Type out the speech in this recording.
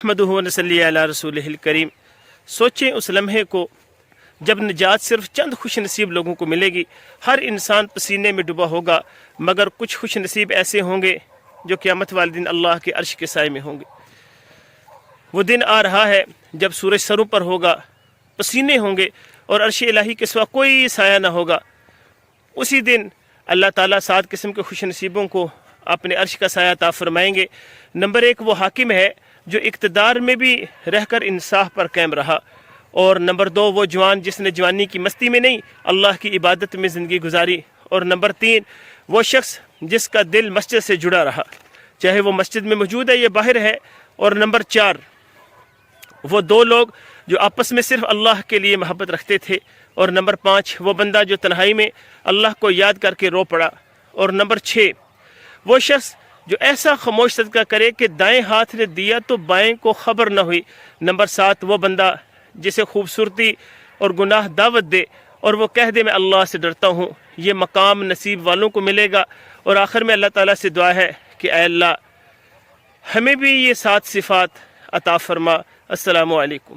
احمدہ و نصلی علی رسولہ الکریم۔ سوچیں اس لمحے کو جب نجات صرف چند خوش نصیب لوگوں کو ملے گی۔ ہر انسان پسینے میں ڈوبا ہوگا، مگر کچھ خوش نصیب ایسے ہوں گے جو قیامت والے دن اللہ کے عرش کے سائے میں ہوں گے۔ وہ دن آ رہا ہے جب سورج سروں پر ہوگا، پسینے ہوں گے اور عرش الہی کے سوا کوئی سایہ نہ ہوگا۔ اسی دن اللہ تعالیٰ 7 قسم کے خوش نصیبوں کو اپنے عرش کا سایہ عطا فرمائیں گے۔ نمبر 1 وہ حاکم ہے جو اقتدار میں بھی رہ کر انصاف پر قائم رہا، اور نمبر 2 وہ جوان جس نے جوانی کی مستی میں نہیں اللہ کی عبادت میں زندگی گزاری، اور نمبر 3 وہ شخص جس کا دل مسجد سے جڑا رہا، چاہے وہ مسجد میں موجود ہے یا باہر ہے، اور نمبر 4 وہ 2 لوگ جو آپس میں صرف اللہ کے لیے محبت رکھتے تھے، اور نمبر 5 وہ بندہ جو تنہائی میں اللہ کو یاد کر کے رو پڑا، اور نمبر 6 وہ شخص جو ایسا خاموش صدقہ کرے کہ دائیں ہاتھ نے دیا تو بائیں کو خبر نہ ہوئی، نمبر 7 وہ بندہ جسے خوبصورتی اور گناہ دعوت دے اور وہ کہہ دے میں اللہ سے ڈرتا ہوں۔ یہ مقام نصیب والوں کو ملے گا۔ اور آخر میں اللہ تعالیٰ سے دعا ہے کہ اے اللہ ہمیں بھی یہ 7 صفات عطا فرما۔ السلام علیکم۔